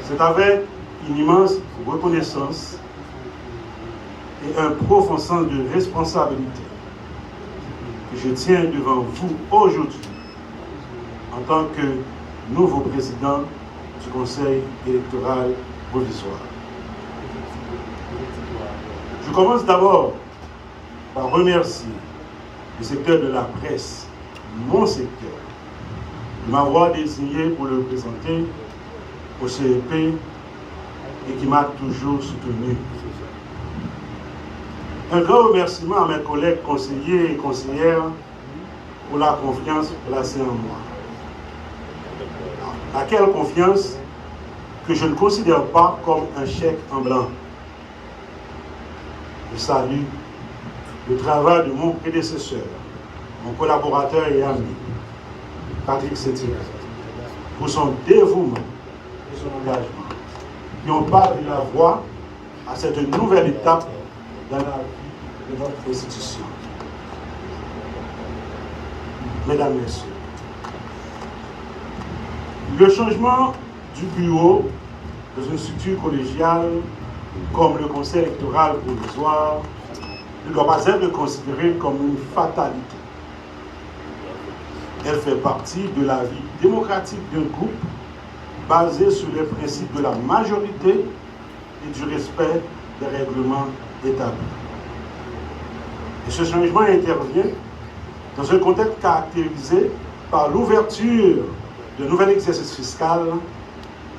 C'est avec une immense reconnaissance et un profond sens de responsabilité que je tiens devant vous aujourd'hui en tant que nouveau président du Conseil électoral provisoire. Je commence d'abord par remercier le secteur de la presse, mon secteur, de m'avoir désigné pour le présenter au CEP et qui m'a toujours soutenu. Un grand remerciement à mes collègues conseillers et conseillères pour la confiance placée en moi. Laquelle confiance que je ne considère pas comme un chèque en blanc. Je salue le travail de mon prédécesseur, mon collaborateur et ami, Patrick Sétier, pour son dévouement et son engagement, qui ont pavé la voie à cette nouvelle étape dans la vie de notre institution. Mesdames, Messieurs, le changement du bureau dans une structure collégiale comme le Conseil électoral provisoire ne doit pas être considéré comme une fatalité. Elle fait partie de la vie démocratique d'un groupe basé sur les principes de la majorité et du respect des règlements établis. Et ce changement intervient dans un contexte caractérisé par l'ouverture de nouvel exercice fiscal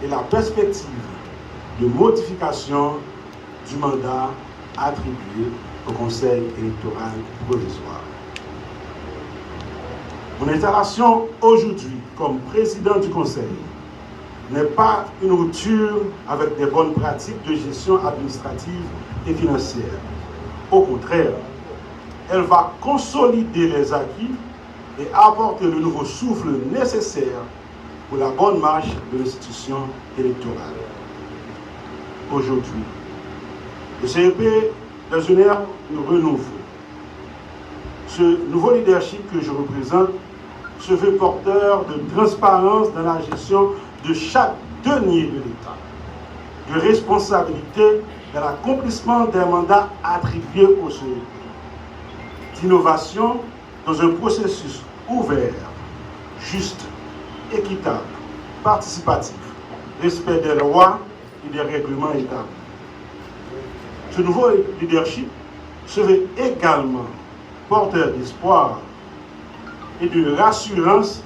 et la perspective de modification du mandat attribué au Conseil électoral provisoire. Mon installation aujourd'hui comme président du Conseil n'est pas une rupture avec des bonnes pratiques de gestion administrative et financière. Au contraire, elle va consolider les acquis et apporter le nouveau souffle nécessaire pour la bonne marche de l'institution électorale. Aujourd'hui, le CEP est dans une ère de renouveau. Ce nouveau leadership que je représente se veut porteur de transparence dans la gestion de chaque denier de l'État, de responsabilité dans l'accomplissement des mandats attribués au CEP, d'innovation dans un processus ouvert, juste, équitable, participatif, respect des lois et des règlements établis. Ce nouveau leadership se veut également porteur d'espoir et de rassurance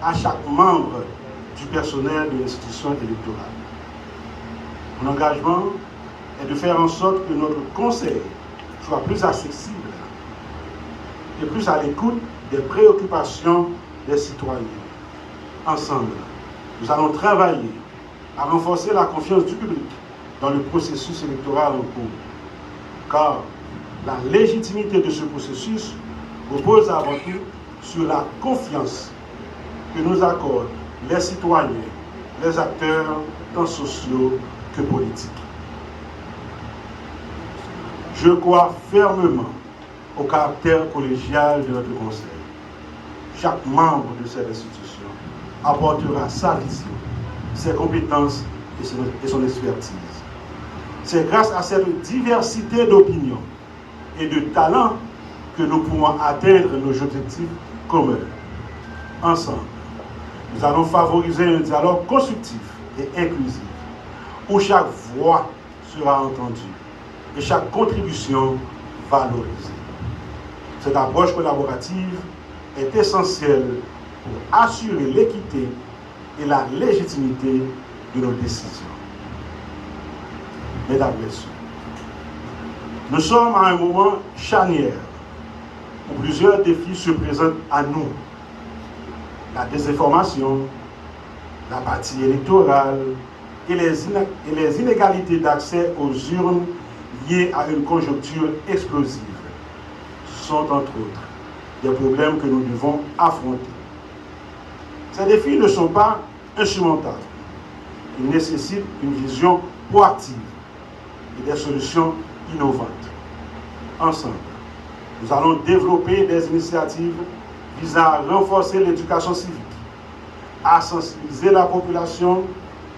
à chaque membre du personnel de l'institution électorale. Mon engagement est de faire en sorte que notre conseil soit plus accessible et plus à l'écoute des préoccupations des citoyens. Ensemble, nous allons travailler à renforcer la confiance du public dans le processus électoral en cours. Car la légitimité de ce processus repose avant tout sur la confiance que nous accordent les citoyens, les acteurs tant sociaux que politiques. Je crois fermement au caractère collégial de notre Conseil. Chaque membre de cette institution apportera sa vision, ses compétences et son expertise. C'est grâce à cette diversité d'opinions et de talents que nous pourrons atteindre nos objectifs communs. Ensemble, nous allons favoriser un dialogue constructif et inclusif, où chaque voix sera entendue et chaque contribution valorisée. Cette approche collaborative est essentielle pour assurer l'équité et la légitimité de nos décisions. Mesdames, Messieurs, nous sommes à un moment charnière où plusieurs défis se présentent à nous. La désinformation, l'apathie électorale et les inégalités d'accès aux urnes liées à une conjoncture explosive sont, entre autres, des problèmes que nous devons affronter. Ces défis ne sont pas insurmontables. Ils nécessitent une vision proactive et des solutions innovantes. Ensemble, nous allons développer des initiatives visant à renforcer l'éducation civique, à sensibiliser la population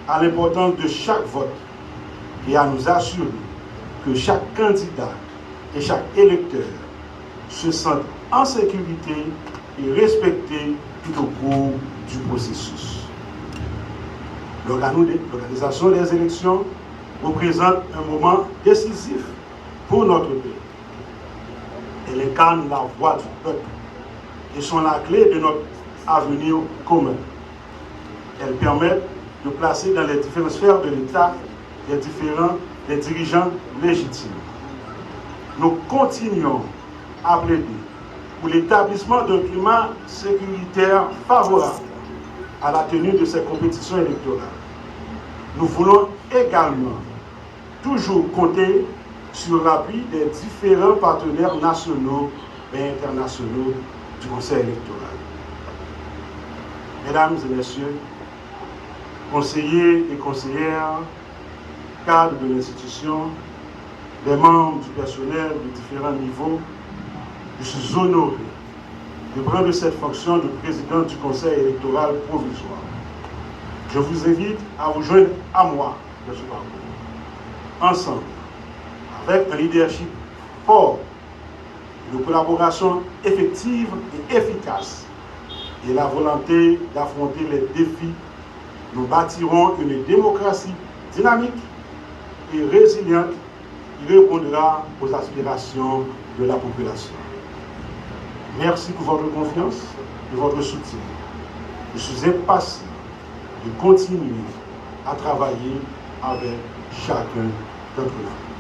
à l'importance de chaque vote et à nous assurer que chaque candidat et chaque électeur se sentent en sécurité et respectés tout au cours du processus. L'organisation des élections représente un moment décisif pour notre pays. Elle incarne la voix du peuple et sont la clé de notre avenir commun. Elles permettent de placer dans les différentes sphères de l'État les dirigeants légitimes. Nous continuons à plaider pour l'établissement d'un climat sécuritaire favorable à la tenue de ces compétitions électorales. Nous voulons également toujours compter sur l'appui des différents partenaires nationaux et internationaux du Conseil électoral. Mesdames et messieurs, conseillers et conseillères, cadres de l'institution, des membres du personnel de différents niveaux, je suis honoré de prendre cette fonction de président du Conseil électoral provisoire. Je vous invite à vous joindre à moi dans ce parcours. Ensemble, avec un leadership fort, une collaboration effective et efficace et la volonté d'affronter les défis, nous bâtirons une démocratie dynamique et résiliente qui répondra aux aspirations de la population. Merci pour votre confiance et votre soutien. Je suis impatient de continuer à travailler avec chacun d'entre vous.